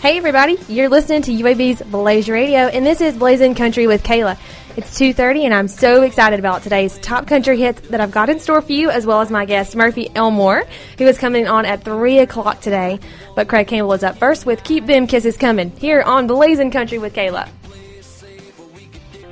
Hey everybody, you're listening to UAB's Blazin Radio, and this is Blazin Country with Kayla. It's 2:30, and I'm so excited about today's top country hits that I've got in store for you, as well as my guest, Murphy Elmore, who is coming on at 3 o'clock today. But Craig Campbell is up first with Keep Them Kisses Coming, here on Blazin Country with Kayla.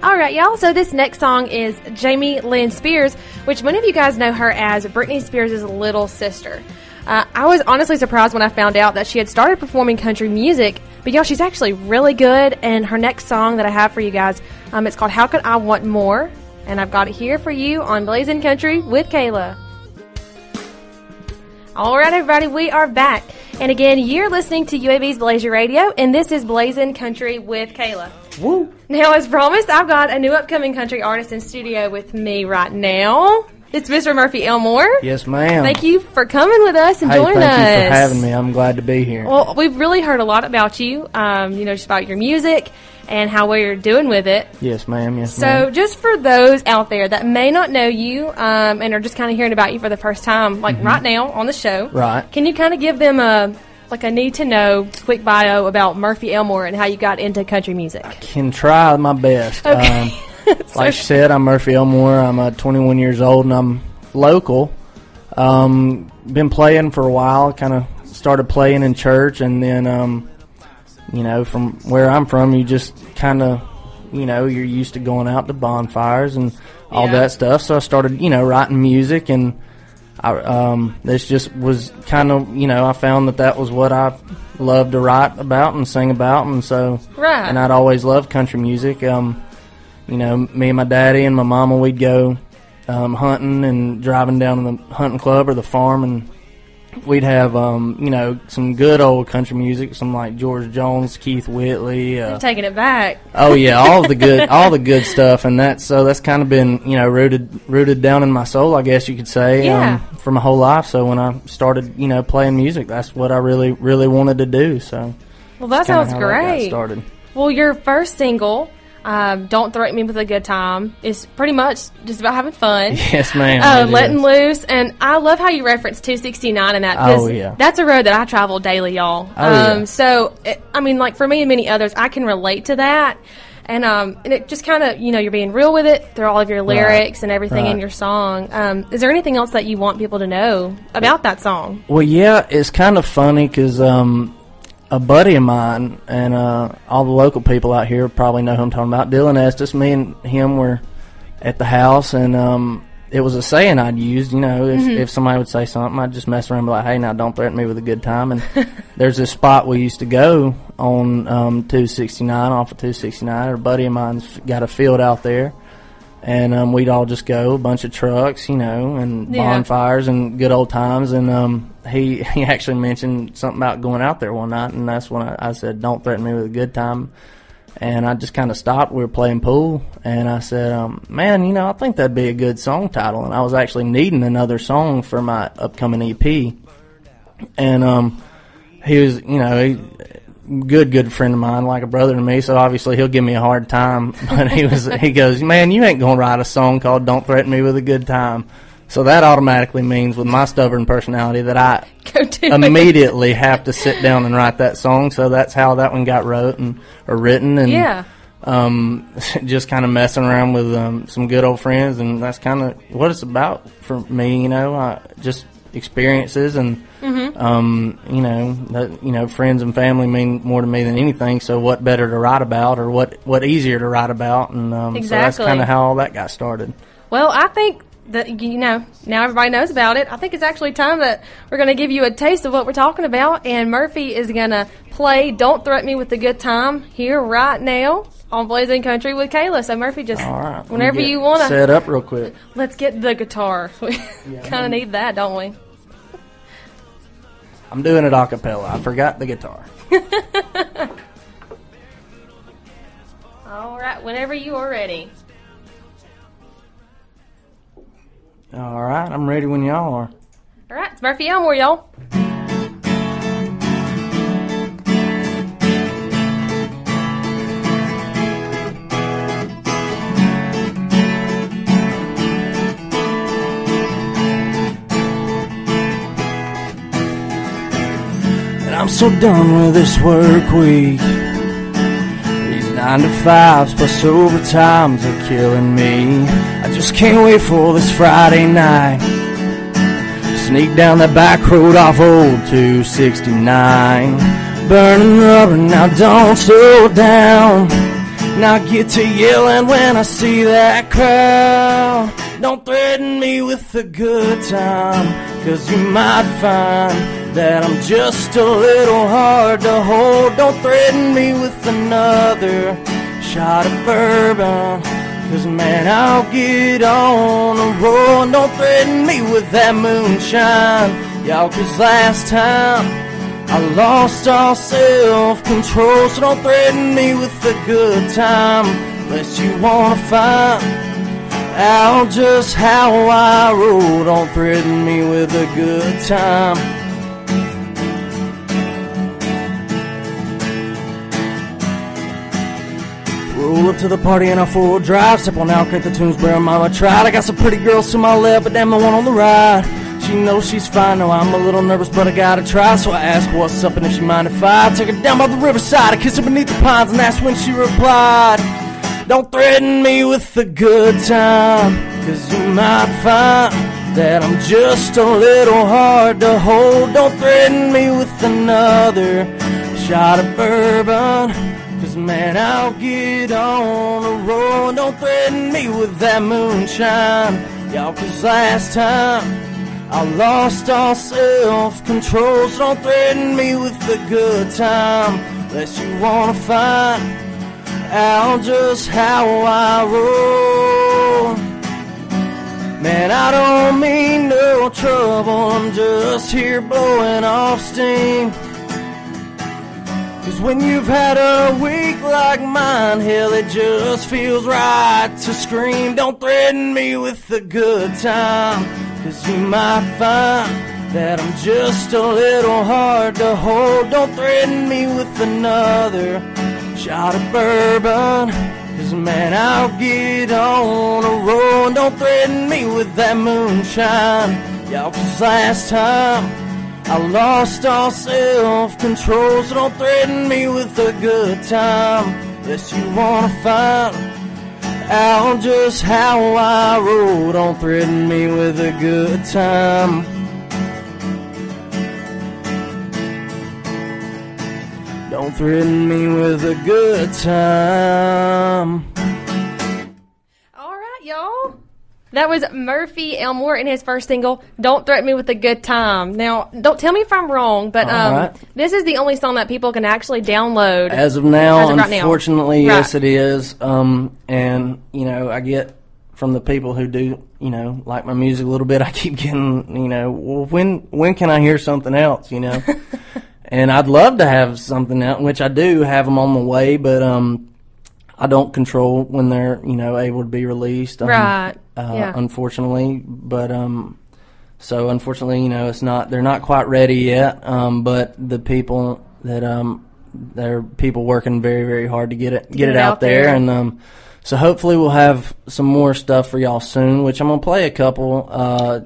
All right, y'all, so this next song is Jamie Lynn Spears, which many of you guys know her as Britney Spears' little sister. I was honestly surprised when I found out that she had started performing country music, but y'all, she's actually really good, and her next song that I have for you guys, it's called How Could I Want More, and I've got it here for you on Blazin Country with Kayla. All right, everybody, we are back, and again, you're listening to UAB's Blazin Radio, and this is Blazin Country with Kayla. Woo! Now, as promised, I've got a new upcoming country artist in studio with me right now. It's Mr. Murphy Elmore. Yes, ma'am. Thank you for coming with us and joining us. Thank you for having me. I'm glad to be here. Well, we've really heard a lot about you, just about your music and how well you're doing with it. Yes, ma'am. Yes, so, ma'am. just for those out there that may not know you and are just kind of hearing about you for the first time, like right now on the show, right? Can you kind of give them a need-to-know quick bio about Murphy Elmore and how you got into country music? I can try my best. Okay. Like you said, I'm Murphy Elmore. I'm 21 years old, and I'm local. Been playing for a while. Kind of started playing in church, and then, from where I'm from, you just kind of, you're used to going out to bonfires and all that stuff. So I started, writing music, and this just was kind of, I found that was what I loved to write about and sing about, and so, right. And I'd always loved country music. Me and my daddy and my mama, we'd go hunting and driving down to the hunting club or the farm, and we'd have, some good old country music, some like George Jones, Keith Whitley. You're taking it back. Oh yeah, all the good stuff, and that's kind of been, rooted down in my soul, I guess you could say, for my whole life. So when I started, playing music, that's what I really, really wanted to do. So, well, that sounds great. That got started. Well, your first single, Don't Threaten Me With a Good Time, is pretty much just about having fun. Yes, ma'am. Letting loose. And I love how you reference 269 in that, because that's a road that I travel daily, y'all. So, for me and many others, I can relate to that. And it just kind of, you're being real with it through all of your lyrics and everything in your song. Is there anything else that you want people to know about that song? Well, yeah, it's kind of funny because a buddy of mine, and all the local people out here probably know who I'm talking about, Dylan Estes, me and him were at the house, and it was a saying I'd used, if somebody would say something, I'd just mess around and be like, hey, now don't threaten me with a good time. And there's this spot we used to go on 269, off of 269. A buddy of mine's got a field out there, and we'd all just go, a bunch of trucks, and bonfires and good old times. And he actually mentioned something about going out there one night, and that's when I said, don't threaten me with a good time. And I just kind of stopped. We were playing pool, and I said, man, I think that'd be a good song title. And I was actually needing another song for my upcoming EP. And he was, good friend of mine, like a brother to me, so obviously he'll give me a hard time. But he goes, man, you ain't gonna write a song called Don't Threaten Me With a Good Time. So that automatically means, with my stubborn personality, that I immediately have to sit down and write that song. So that's how that one got written, and just kind of messing around with some good old friends, and that's kind of what it's about for me. Just experiences, and friends and family mean more to me than anything. So what better to write about, or what easier to write about? And exactly. So that's kind of how all that got started. Well, I think that, now everybody knows about it. I think it's actually time that we're going to give you a taste of what we're talking about, and Murphy is going to play Don't Threaten Me With a Good Time here right now on Blazin Country with Kayla. So Murphy, just whenever you want to set up real quick. Let's get the guitar. We kind of need that, don't we? I'm doing it a cappella. I forgot the guitar. All right, whenever you are ready. All right, I'm ready when y'all are. All right, it's Murphy Elmore, y'all. I'm so done with this work week. These 9 to 5s plus overtimes are killing me. I just can't wait for this Friday night. Sneak down that back road off old 269. Burning rubber, now don't slow down. Now get to yelling when I see that crowd. Don't threaten me with a good time, 'cause you might find that I'm just a little hard to hold. Don't threaten me with another shot of bourbon, 'cause man, I'll get on a roll. And don't threaten me with that moonshine, y'all, 'cause last time I lost all self-control. So don't threaten me with a good time unless you wanna find out just how I roll. Don't threaten me with a good time. Roll up to the party in a 4-wheel drive. Step on out, crank the tunes, where mama tried. I got some pretty girls to my left, but damn the one on the right. She knows she's fine. No, I'm a little nervous, but I gotta try. So I ask what's up and if she mind if I take her down by the riverside. I kiss her beneath the pines, and that's when she replied, don't threaten me with a good time, 'cause you might find that I'm just a little hard to hold. Don't threaten me with another shot of bourbon, 'cause man, I'll get on a roll. And don't threaten me with that moonshine, y'all, 'cause last time I lost all self-control. So don't threaten me with a good time unless you wanna find out just how I roll. Man, I don't mean no trouble, I'm just here blowing off steam. 'Cause when you've had a week like mine, hell, it just feels right to scream. Don't threaten me with a good time, 'cause you might find that I'm just a little hard to hold. Don't threaten me with another shot of bourbon, 'cause man, I'll get on a roll. And don't threaten me with that moonshine, y'all, 'cause last time I lost all self-control. So don't threaten me with a good time unless you wanna find out just how I roll. Don't threaten me with a good time. Don't threaten me with a good time. All right, y'all. That was Murphy Elmore in his first single, Don't Threaten Me with a Good Time. Now, don't tell me if I'm wrong, but right. This is the only song that people can actually download. As of now, unfortunately, right. Yes, it is. And, you know, I get from the people who do, you know, like my music a little bit, I keep getting, you know, well, when can I hear something else, you know? And I'd love to have something else, which I do have them on the way, but I don't control when they're, you know, able to be released. Right. Yeah. Unfortunately, but so unfortunately, you know, they're not quite ready yet. But the people that there are people working very, very hard to get it out there, and so hopefully we'll have some more stuff for y'all soon, which I'm gonna play a couple.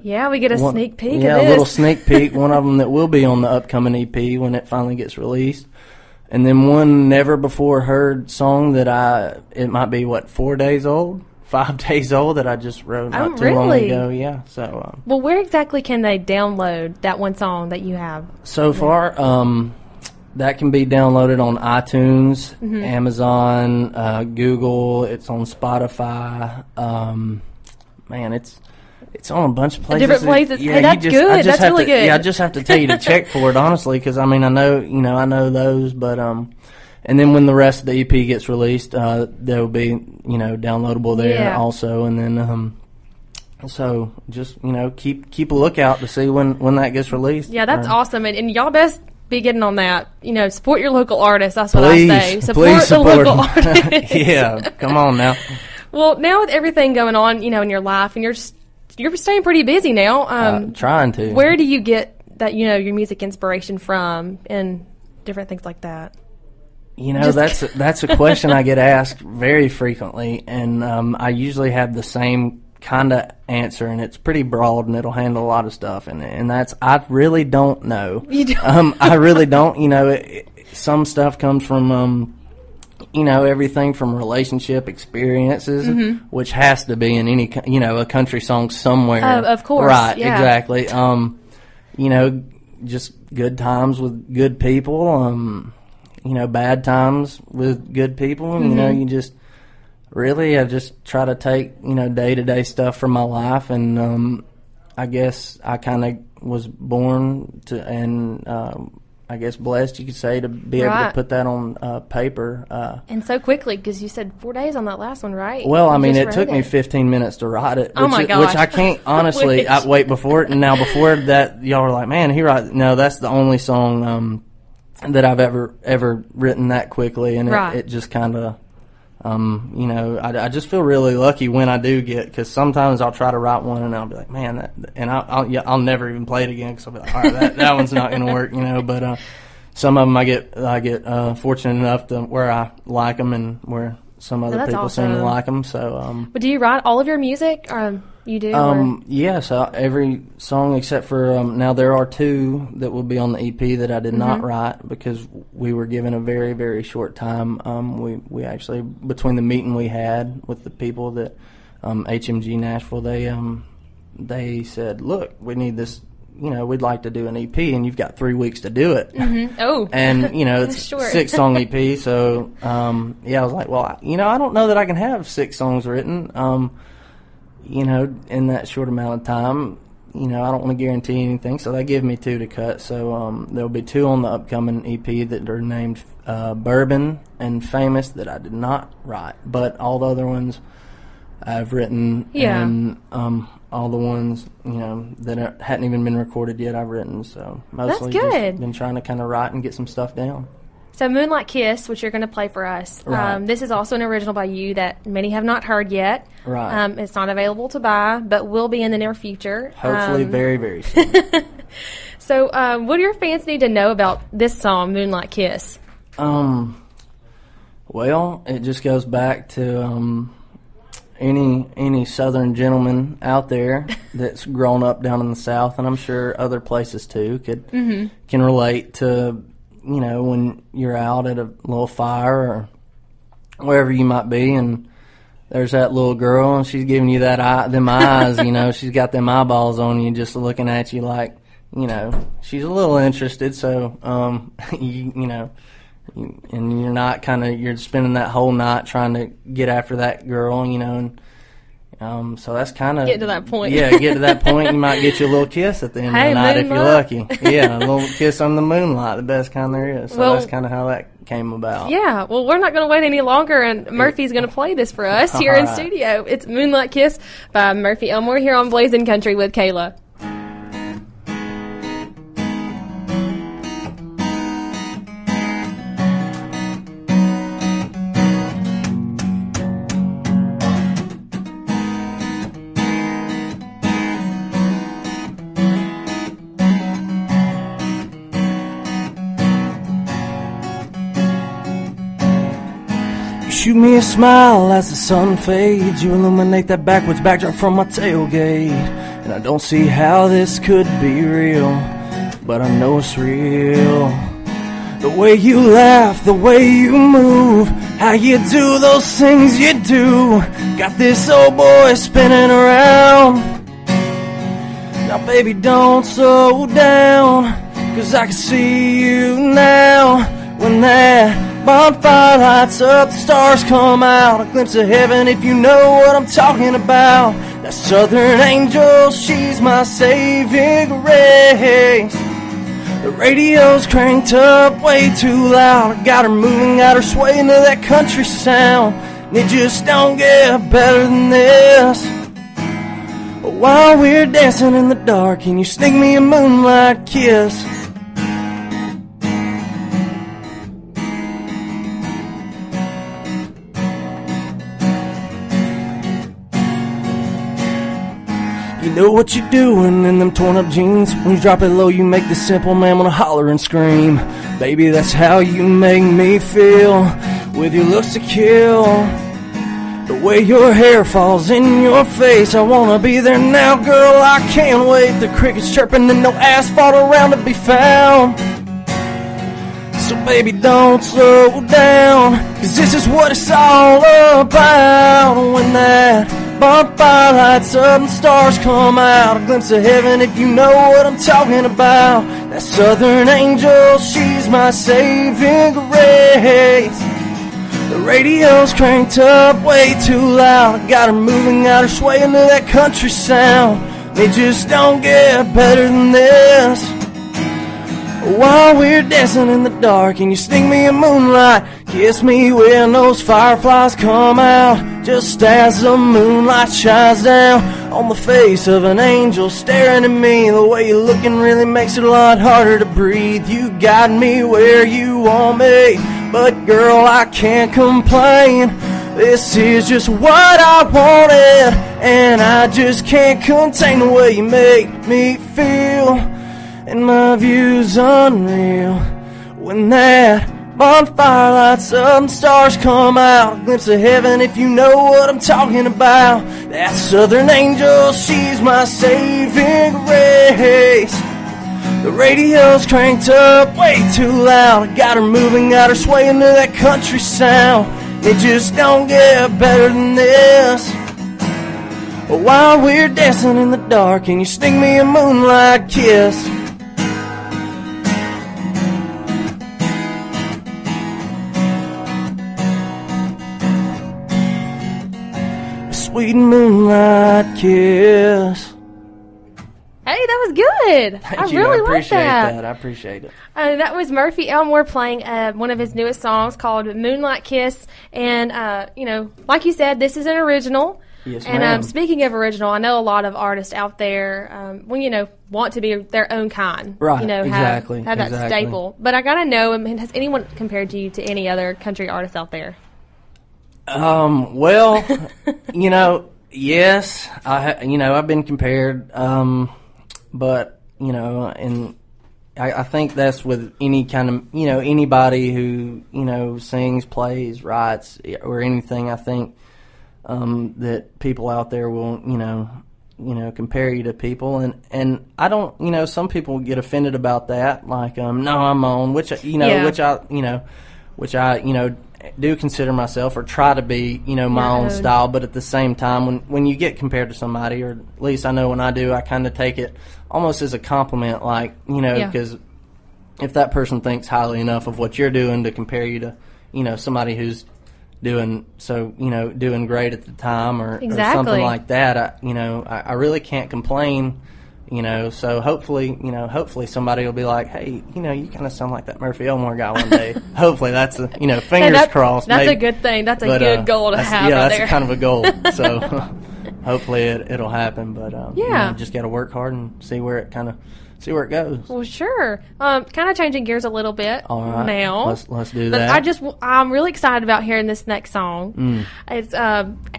Yeah, we get a sneak peek. Yeah, of this. a little sneak peek. One of them that will be on the upcoming EP when it finally gets released. And then one never before heard song that it might be 4 days old, 5 days old, that I just wrote not too long ago. Yeah. So. Well, where exactly can they download that one song that you have? So far, that can be downloaded on iTunes, Amazon, Google. It's on Spotify. Man, it's on a bunch of places. Different places. Yeah, hey, that's good. That's really good. Yeah, I just have to tell you to check for it, honestly, because I mean, I know those, but and then when the rest of the EP gets released, they'll be, you know, downloadable there also, and then so just, you know, keep a lookout to see when that gets released. Yeah, that's awesome, and y'all best be getting on that. You know, support your local artists. That's what I say. Support the local artists. Yeah, come on now. Well, now with everything going on, you know, in your life, and you're staying pretty busy now. Trying to. Where do you get that, you know, your music inspiration from and different things like that? You know, that's a question I get asked very frequently, and I usually have the same kind of answer, and it's pretty broad, and it'll handle a lot of stuff, and that's, I really don't know. You don't? I really don't. You know, some stuff comes from you know, everything from relationship experiences, which has to be in any, you know, a country song somewhere. Of course, right? yeah. Exactly. You know, just good times with good people. You know, bad times with good people. And, you know, you just. Really, I just try to take, you know, day-to-day stuff from my life, and I guess I kind of was born to, and I guess blessed, you could say, to be able to put that on paper. And so quickly, because you said 4 days on that last one, right? Well, I mean, it took me 15 minutes to write it. Oh, my gosh. Which I can't, honestly, before that, y'all were like, man, no, that's the only song that I've ever written that quickly, and it just kind of... you know, I just feel really lucky when I do get, because sometimes I'll try to write one and I'll be like, man, and I'll never even play it again, because I'll be like, all right, that one's not going to work, you know. But some of them I get fortunate enough to where I like them, and where some other people seem to like them. So, but do you write all of your music? You do? Yes, every song except for now there are 2 that will be on the EP that I did not write, because we were given a very, very short time. We actually, between the meeting we had with the people that HMG Nashville, they said, look, we need this. You know, we'd like to do an EP, and you've got 3 weeks to do it. Oh, and you know, it's a 6-song EP. So yeah, I was like, well, you know, I don't know that I can have 6 songs written. You know, in that short amount of time, you know, I don't want to guarantee anything, so they give me 2 to cut. So there'll be 2 on the upcoming EP that are named Bourbon and Famous that I did not write, but all the other ones I've written, and all the ones, you know, that hadn't even been recorded yet, I've written. So mostly just been trying to kind of write and get some stuff down. So Moonlight Kiss, which you're going to play for us, this is also an original by you that many have not heard yet. Right. It's not available to buy, but will be in the near future. Hopefully very, very soon. So what do your fans need to know about this song, Moonlight Kiss? Well, it just goes back to any Southern gentleman out there that's grown up down in the South, and I'm sure other places too, can relate to, you know, when you're out at a little fire or wherever you might be, and there's that little girl, and she's giving you them eyes, you know, she's got them eyeballs on you, just looking at you like, you know, she's a little interested. So, you know, and you're not you're spending that whole night trying to get after that girl, you know, and so that's kind of... Get to that point. Yeah, get to that point. You might get you a little kiss at the end of the night if you're lucky. Yeah, a little kiss on the moonlight, the best kind there is. So that's kind of how that came about. Yeah, well, we're not going to wait any longer, and Murphy's going to play this for us here in studio. It's Moonlight Kiss by Murphy Elmore here on Blazin Country with Kayla. Shoot me a smile as the sun fades. You illuminate that backwards backdrop from my tailgate. And I don't see how this could be real, but I know it's real. The way you laugh, the way you move, how you do those things you do, got this old boy spinning around. Now baby, don't slow down, 'cause I can see you now. When that bonfire lights up, the stars come out, a glimpse of heaven if you know what I'm talking about. That southern angel, she's my saving grace. The radio's cranked up way too loud, I got her moving, got her swaying to that country sound. And it just don't get better than this. But while we're dancing in the dark, can you sneak me a moonlight kiss? You know what you're doing in them torn up jeans. When you drop it low, you make the simple man wanna holler and scream. Baby, that's how you make me feel, with your looks to kill. The way your hair falls in your face, I wanna be there now, girl, I can't wait. The crickets chirping and no asphalt around to be found. So baby, don't slow down, 'cause this is what it's all about. When that bonfire lights up and stars come out, a glimpse of heaven if you know what I'm talking about. That southern angel, she's my saving grace. The radio's cranked up way too loud, got her moving out her sway into that country sound. They just don't get better than this. While we're dancing in the dark and you sting me a moonlight kiss me when those fireflies come out, just as the moonlight shines down on the face of an angel staring at me. The way you're looking really makes it a lot harder to breathe. You got me where you want me, but girl, I can't complain. This is just what I wanted, and I just can't contain the way you make me feel. And my view's unreal. When that bonfire lights up and stars come out, a glimpse of heaven if you know what I'm talking about. That southern angel, she's my saving grace. The radio's cranked up way too loud, I got her moving, got her swaying to that country sound. It just don't get better than this. While we're dancing in the dark and you sting me a moonlight kiss. Sweet moonlight kiss. Hey, that was good. Thank you. Really I appreciate like that. I appreciate it. That was Murphy Elmore playing one of his newest songs called Moonlight Kiss. And, like you said, this is an original. Yes, and ma'am. Speaking of original, I know a lot of artists out there, want to be their own kind. Right, Have that exactly. staple. But I got to know, has anyone compared you to any other country artists out there? Well, yes, I've been compared, but, and I think that's with any kind of, anybody who, sings, plays, writes, or anything. I think, that people out there will, compare you to people, and I don't, some people get offended about that, like, no, I'm on, which I do consider myself or try to be, my own style, but at the same time, when you get compared to somebody, or at least I know when I do, I kind of take it almost as a compliment, like, because if that person thinks highly enough of what you're doing to compare you to, somebody who's doing doing great at the time or something like that, I really can't complain. So hopefully somebody will be like, hey, you kind of sound like that Murphy Elmore guy one day. Hopefully that's fingers crossed. That's maybe. A good thing. That's a good goal to have. Yeah, right that's there. kind of a goal. So hopefully it'll happen. But just got to work hard and see where it goes. Well, sure. Kind of changing gears a little bit. All right. Now. Let's do that. I'm really excited about hearing this next song. It's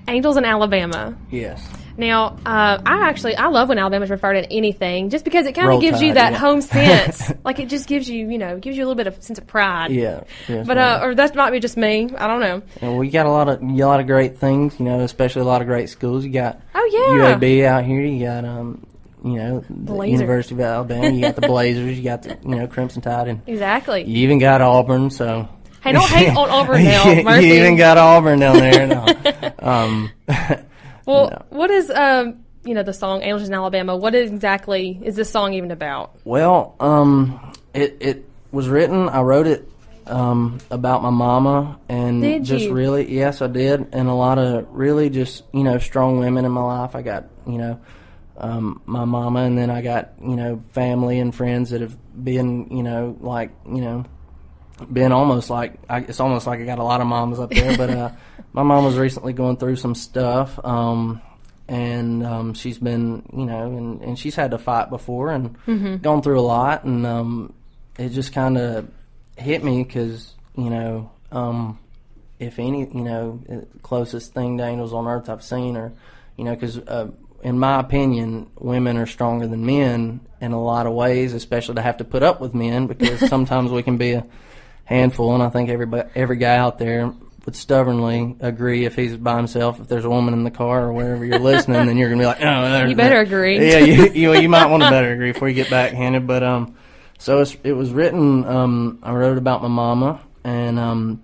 Angels in Alabama. Yes. Now, I love when Alabama's referred to anything, just because it kind of gives Tide, you that yeah. home sense. Like, it just gives you, gives you a little bit of sense of pride. Yeah. Yes, but or that might be just me. I don't know. And we got a lot of great things. Especially a lot of great schools. You got UAB out here. You got the University of Alabama. You got the Blazers. You got the Crimson Tide, and exactly. You even got Auburn. So hey, don't hate on Auburn now, Murphy. You even got Auburn down there. No. Well, what is the song "Angels in Alabama"? What exactly is this song even about? Well, it was written. I wrote it about my mama, and really, yes, I did, and a lot of really just strong women in my life. I got my mama, and then I got family and friends that have been been almost like it's almost like I got a lot of moms up there, but my mom was recently going through some stuff, and she's been and she's had to fight before and gone through a lot, and it just kind of hit me because if any closest thing to angels on earth I've seen, or because in my opinion women are stronger than men in a lot of ways, especially to have to put up with men, because sometimes we can be a handful, and I think every guy out there would stubbornly agree if he's by himself. If there's a woman in the car or wherever you're listening, then you're gonna be like, "Oh, you better agree." Yeah, you might want to better agree before you get backhanded. But so it was written. I wrote about my mama, and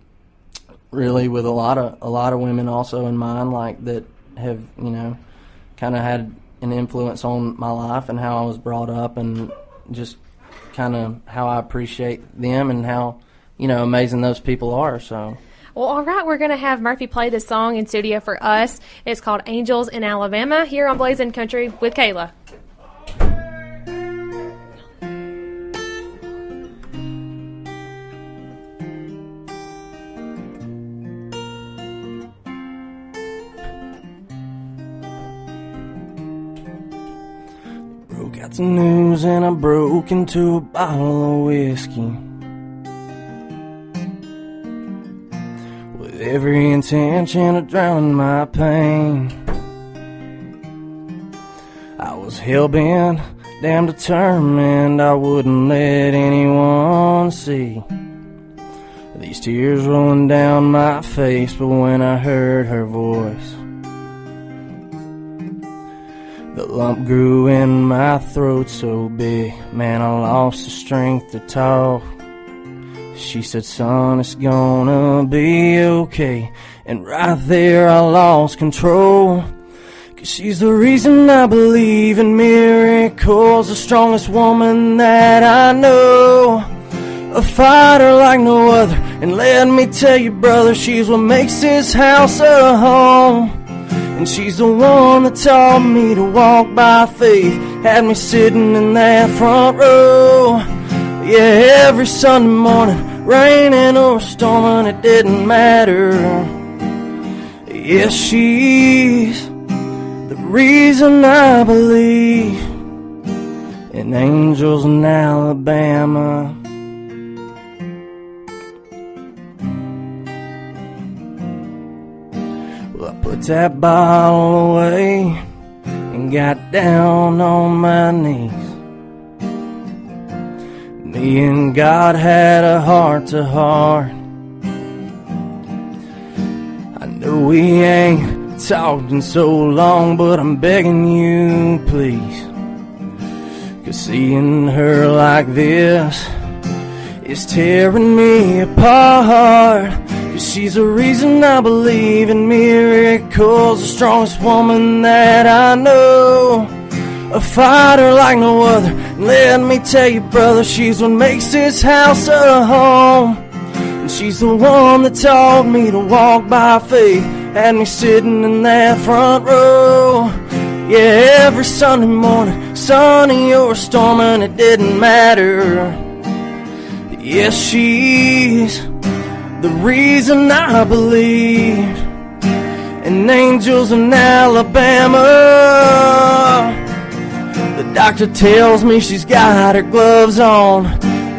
really with a lot of women also in mind, like that have kind of had an influence on my life and how I was brought up, and just kind of how I appreciate them and how amazing those people are. So. Well, all right, we're going to have Murphy play this song in studio for us. It's called Angels in Alabama here on Blazin Country with Kayla. Broke out the news and I broke into a bottle of whiskey. Every intention of drowning my pain. I was hell-bent, damn determined I wouldn't let anyone see these tears rolling down my face. But when I heard her voice, the lump grew in my throat so big, man, I lost the strength to talk. She said, "Son, it's gonna be okay." And right there I lost control. 'Cause she's the reason I believe in miracles, the strongest woman that I know, a fighter like no other. And let me tell you, brother, she's what makes this house a home. And she's the one that taught me to walk by faith, had me sitting in that front row. Yeah, every Sunday morning, raining or storming, it didn't matter. Yes, she's the reason I believe in angels in Alabama. Well, I put that bottle away and got down on my knees. Me and God had a heart-to-heart. I know we ain't talked in so long, but I'm begging you, please. 'Cause seeing her like this is tearing me apart. 'Cause she's the reason I believe in miracles, the strongest woman that I know, a fighter like no other. Let me tell you, brother, she's what makes this house a home. And she's the one that taught me to walk by faith, had me sitting in that front row. Yeah, every Sunday morning, sunny or storming, it didn't matter. Yes, she's the reason I believe in angels in Alabama. The doctor tells me she's got her gloves on,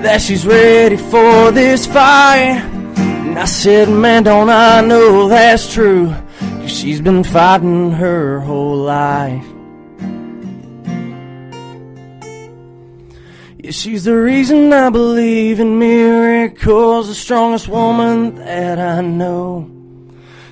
that she's ready for this fight. And I said, man, don't I know that's true, 'cause she's been fighting her whole life. Yeah, she's the reason I believe in miracles, the strongest woman that I know,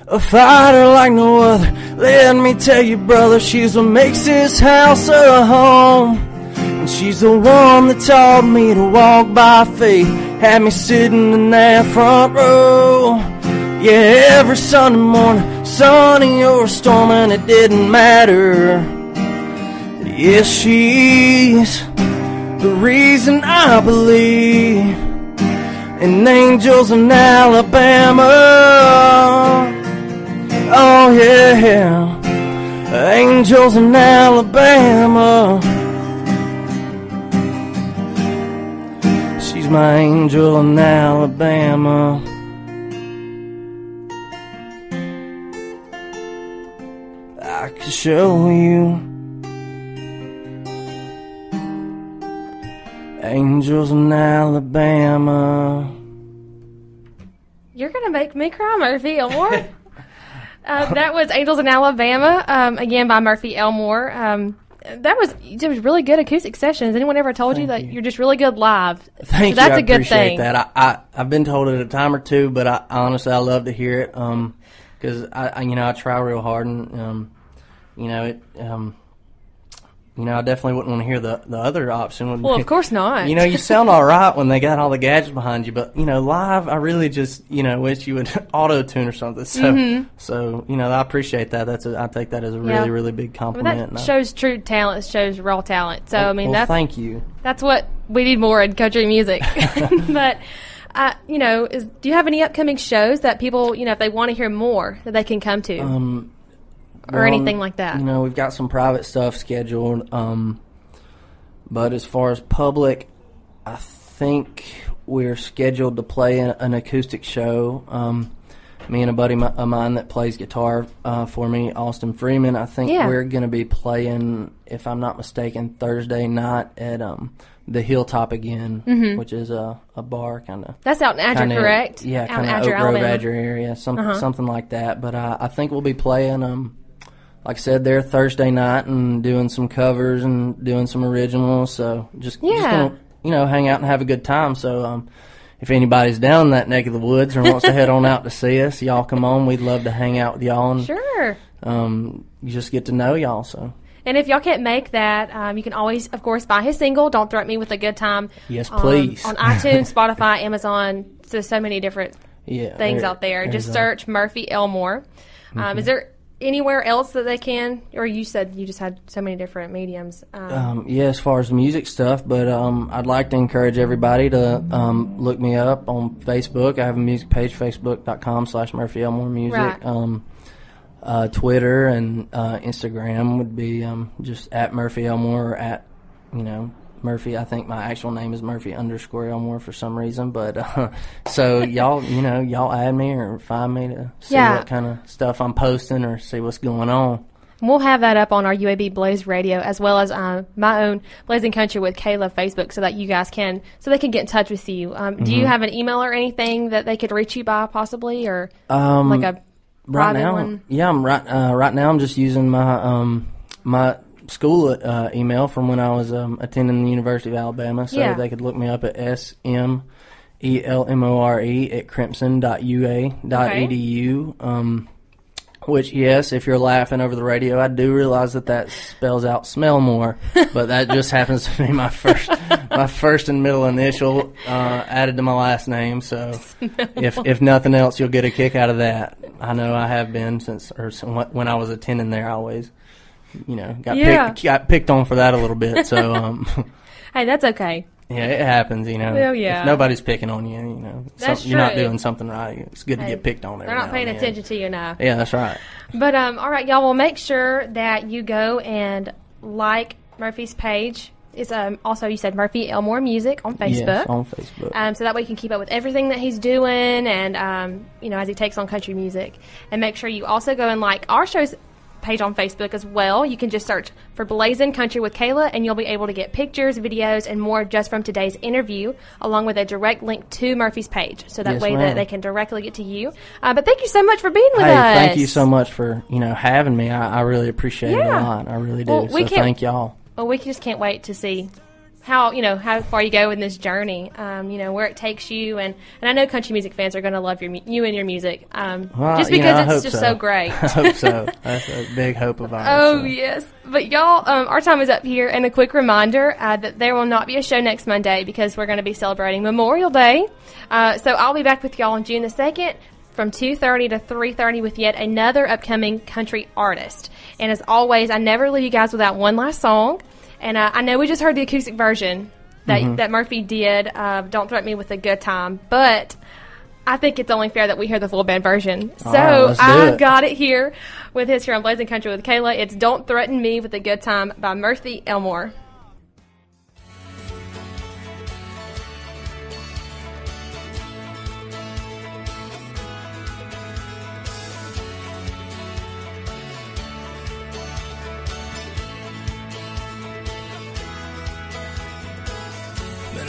a fighter like no other. Let me tell you, brother, she's what makes this house a home. And she's the one that taught me to walk by faith, had me sitting in that front row. Yeah, every Sunday morning, sunny or storming, it didn't matter. Yes, she's the reason I believe in angels in Alabama. Oh yeah, angels in Alabama. She's my angel in Alabama. I could show you angels in Alabama. You're going to make me cry, Murphy Elmore. That was Angels in Alabama, again by Murphy Elmore. it was really good acoustic sessions. Anyone ever told you that you're just really good live? Thank you. That's I a good appreciate thing. that. I've been told it a time or two, but I honestly I love to hear it because I try real hard and I definitely wouldn't want to hear the other option. Well, of course not. You sound all right when they got all the gadgets behind you, but live, I really just wish you would auto tune or something. So I appreciate that. I take that as a really really big compliment. That shows true talent. Shows raw talent. So thank you. That's what we need more in country music. But do you have any upcoming shows that people if they want to hear more that they can come to? Or anything like that? We've got some private stuff scheduled. But as far as public, I think we're scheduled to play an acoustic show. Me and a buddy of mine that plays guitar for me, Austin Freeman, I think we're going to be playing, if I'm not mistaken, Thursday night at the Hilltop again, which is a bar kind of. That's out in Adger, correct? Yeah, kind of Oak Grove, Adger area, something like that. But I think we'll be playing like I said, there Thursday night and doing some covers and doing some originals. So just gonna, hang out and have a good time. So if anybody's down that neck of the woods or wants to head on out to see us, y'all come on. We'd love to hang out with y'all and sure. You just get to know y'all. So. And if y'all can't make that, you can always, of course, buy his single, Don't Threaten Me with a Good Time. Yes, please. On iTunes, Spotify, Amazon. There's so many different things out there. Just search Murphy Elmore. Is there anywhere else that they can, or you said you just had so many different mediums? As far as music stuff, but I'd like to encourage everybody to look me up on Facebook. I have a music page, facebook.com/Murphy Elmore Music. Right. Twitter and Instagram would be just at Murphy Elmore or at, Murphy. I think my actual name is Murphy_Elmore for some reason, but so y'all add me or find me to see what kind of stuff I'm posting or see what's going on. We'll have that up on our UAB Blaze Radio as well as my own Blazin Country with Kayla Facebook so that you guys can they can get in touch with you. Do you have an email or anything that they could reach you by possibly, or like a private one? Yeah, I'm right now I'm just using my my school email from when I was attending the University of Alabama, so they could look me up at smelmore@crimson.ua.edu. Which, yes, if you're laughing over the radio, I do realize that spells out smell more, but that just happens to be my first and middle initial added to my last name. So if nothing else, you'll get a kick out of that. I know I have been since when I was attending there. I always got picked on for that a little bit. So hey, that's okay. Yeah, it happens, Well, yeah. If nobody's picking on you, you're not doing something right. It's good to get picked on every now and then. They're not paying attention to you now. Yeah, that's right. But, all right, y'all, well, make sure that you go and like Murphy's page. It's also, you said, Murphy Elmore Music on Facebook. Yes, on Facebook. So that way you can keep up with everything that he's doing and, as he takes on country music. And make sure you also go and like our show's page on Facebook as well. You can just search for Blazin Country with Kayla, and you'll be able to get pictures, videos, and more just from today's interview, along with a direct link to Murphy's page, so that way that they can directly get to you. But thank you so much for being with us. Thank you so much for having me. I really appreciate it a lot. I really do. Well, thank y'all. Well, we just can't wait to see how far you go in this journey, where it takes you, and I know country music fans are going to love you and your music, just because it's just so great. I hope so. That's a big hope of ours. Oh, yes. But y'all, our time is up here, and a quick reminder that there will not be a show next Monday because we're going to be celebrating Memorial Day. So I'll be back with y'all on June the 2nd from 2:30 to 3:30 with yet another upcoming country artist. And as always, I never leave you guys without one last song. And I know we just heard the acoustic version that Murphy did of Don't Threaten Me with a Good Time, but I think it's only fair that we hear the full band version. So I got it here with his here on Blazin Country with Kayla. It's Don't Threaten Me with a Good Time by Murphy Elmore.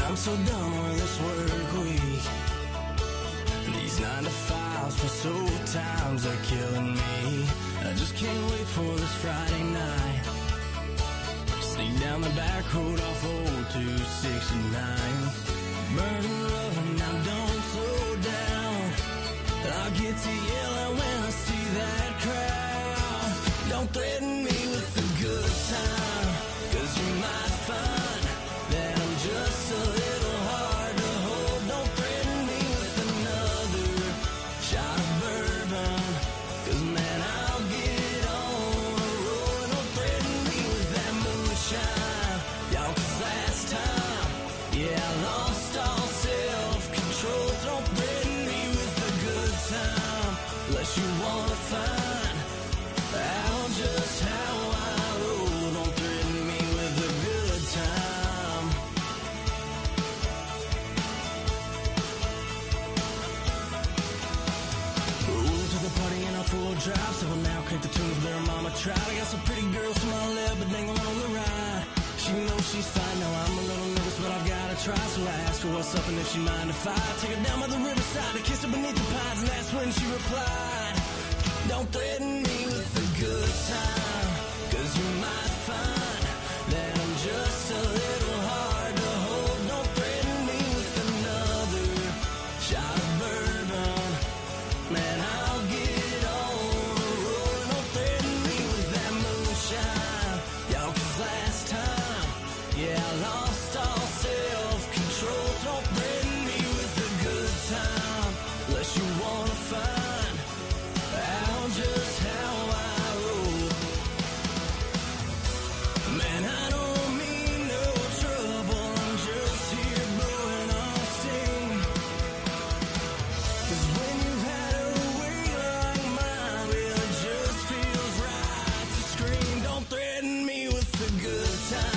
I'm so done with this work week. These 9 to 5s plus overtimes are killing me. I just can't wait for this Friday night. down the back road off old 269. Burning rough and now don't slow down. I'll get to yelling when I see that crowd. Don't threaten me with a good time, 'cause you might find that I'm just a little hard to hold. Don't threaten me with another shot of bourbon, 'cause man, I'll get on a roll. Don't threaten me with that moonshine, y'all, 'cause last time, yeah, I lost all self-control. So don't threaten me with a good time, unless you wanna find out just how I roll. Don't threaten me with a good time. Roll to the party in a full drive, so we'll now crank the tunes, better mama tried. I got some pretty girls to my left, but they ain't on the ride. She knows she's fine, now I'm a little nervous, but I've gotta try. So I asked her what's up and if she mind if I take her down by the riverside to kiss her beneath the pines. And that's when she replied, don't threaten me with a good time, 'cause you might find that I'm just a little hard to hold. Don't threaten me with another shot of bourbon, man, I'll get on a roll. Don't threaten me with that moonshine, y'all, 'cause last time, yeah, I lost all self-control. Don't threaten me with a good time, unless you wanna find out just how I roll. Man, I don't mean no trouble, I'm just here blowing off steam. 'Cause when you've had a way like mine, well, it just feels right to scream. Don't threaten me with a good time.